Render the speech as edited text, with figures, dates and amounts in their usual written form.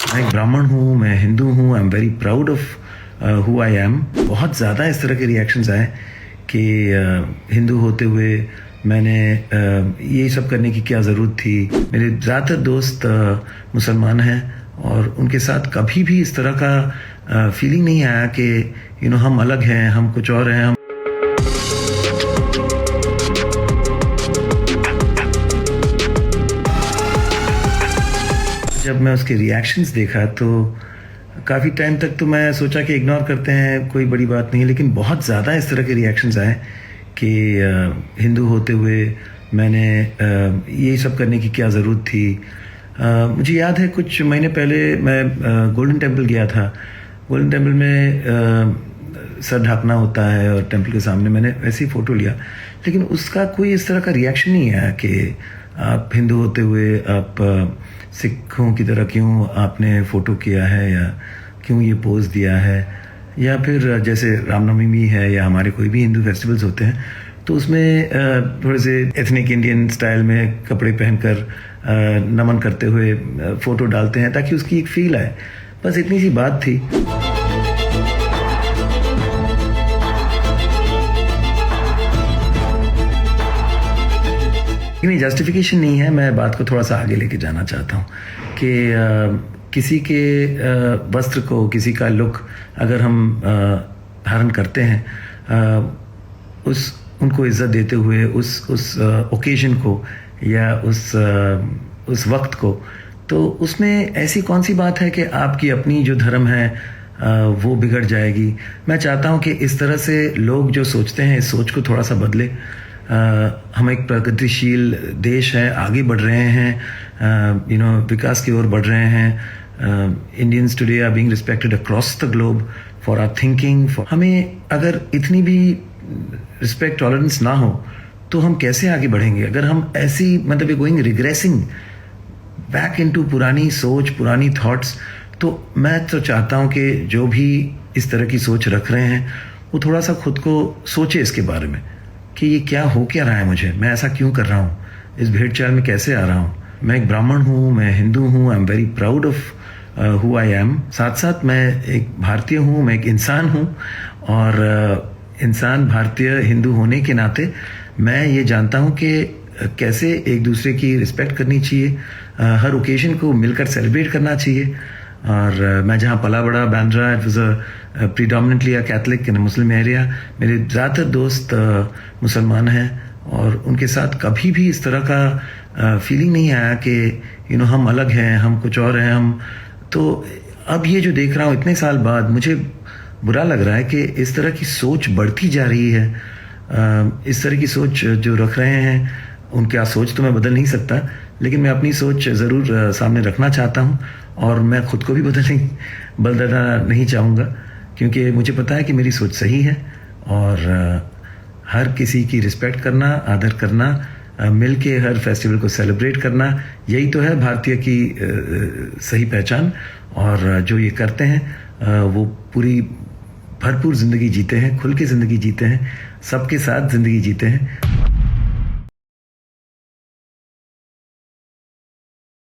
मैं एक ब्राह्मण हूँ, मैं हिंदू हूँ, I am very proud of who I am. बहुत ज़्यादा इस तरह के रिएक्शंस आए कि हिंदू होते हुए मैंने ये सब करने की क्या ज़रूरत थी। मेरे ज़्यादातर दोस्त मुसलमान हैं और उनके साथ कभी भी इस तरह का फीलिंग नहीं आया कि हम अलग हैं, हम कुछ और हैं। जब मैं उसके रिएक्शंस देखा तो काफ़ी टाइम तक तो मैं सोचा कि इग्नोर करते हैं, कोई बड़ी बात नहीं है, लेकिन बहुत ज़्यादा इस तरह के रिएक्शंस आए कि हिंदू होते हुए मैंने ये सब करने की क्या ज़रूरत थी। मुझे याद है कुछ महीने पहले मैं गोल्डन टेम्पल गया था। गोल्डन टेम्पल में सर ढकना होता है और टेम्पल के सामने मैंने ऐसी फ़ोटो लिया, लेकिन उसका कोई इस तरह का रिएक्शन नहीं आया कि आप हिंदू होते हुए आप सिखों की तरह क्यों आपने फ़ोटो किया है या क्यों ये पोज़ दिया है। या फिर जैसे रामनवमी है या हमारे कोई भी हिंदू फेस्टिवल्स होते हैं तो उसमें थोड़े से एथनिक इंडियन स्टाइल में कपड़े पहनकर नमन करते हुए फ़ोटो डालते हैं ताकि उसकी एक फ़ील आए। बस इतनी सी बात थी। नहीं, जस्टिफिकेशन नहीं है। मैं बात को थोड़ा सा आगे लेके जाना चाहता हूँ कि किसी के वस्त्र को, किसी का लुक अगर हम धारण करते हैं उनको इज्जत देते हुए उस ओकेजन को या उस वक्त को, तो उसमें ऐसी कौन सी बात है कि आपकी अपनी जो धर्म है वो बिगड़ जाएगी। मैं चाहता हूँ कि इस तरह से लोग जो सोचते हैं इस सोच को थोड़ा सा बदले। हम एक प्रगतिशील देश है, आगे बढ़ रहे हैं, विकास की ओर बढ़ रहे हैं। Indians today are being respected across the globe for our thinking. हमें अगर इतनी भी रिस्पेक्ट टॉलरेंस ना हो तो हम कैसे आगे बढ़ेंगे। अगर हम ऐसी मतलब गोइंग रिग्रेसिंग बैक इनटू पुरानी सोच, पुरानी थॉट्स, तो मैं तो चाहता हूँ कि जो भी इस तरह की सोच रख रहे हैं वो थोड़ा सा खुद को सोचे इसके बारे में कि ये क्या हो क्या रहा है, मुझे मैं ऐसा क्यों कर रहा हूँ, इस भेड़ चाल में कैसे आ रहा हूँ। मैं एक ब्राह्मण हूँ, मैं हिंदू हूँ, I am very proud of who I am. साथ साथ मैं एक भारतीय हूँ, मैं एक इंसान हूँ और इंसान भारतीय हिंदू होने के नाते मैं ये जानता हूँ कि कैसे एक दूसरे की रिस्पेक्ट करनी चाहिए, हर ओकेजन को मिलकर सेलिब्रेट करना चाहिए। और मैं जहाँ पला बड़ा Bandra, it was a predominantly a Catholic in a Muslim area. मेरे ज़्यादातर दोस्त मुसलमान हैं और उनके साथ कभी भी इस तरह का फीलिंग नहीं आया कि हम अलग हैं, हम कुछ और हैं। हम तो अब ये जो देख रहा हूँ इतने साल बाद, मुझे बुरा लग रहा है कि इस तरह की सोच बढ़ती जा रही है। इस तरह की सोच जो रख रहे हैं उनकी सोच तो मैं बदल नहीं सकता, लेकिन मैं अपनी सोच ज़रूर सामने रखना चाहता हूँ और मैं खुद को भी बदलना नहीं चाहूँगा, क्योंकि मुझे पता है कि मेरी सोच सही है। और हर किसी की रिस्पेक्ट करना, आदर करना, मिल के हर फेस्टिवल को सेलिब्रेट करना, यही तो है भारतीय की सही पहचान। और जो ये करते हैं वो पूरी भरपूर ज़िंदगी जीते हैं, खुल के ज़िंदगी जीते हैं, सबके साथ ज़िंदगी जीते हैं।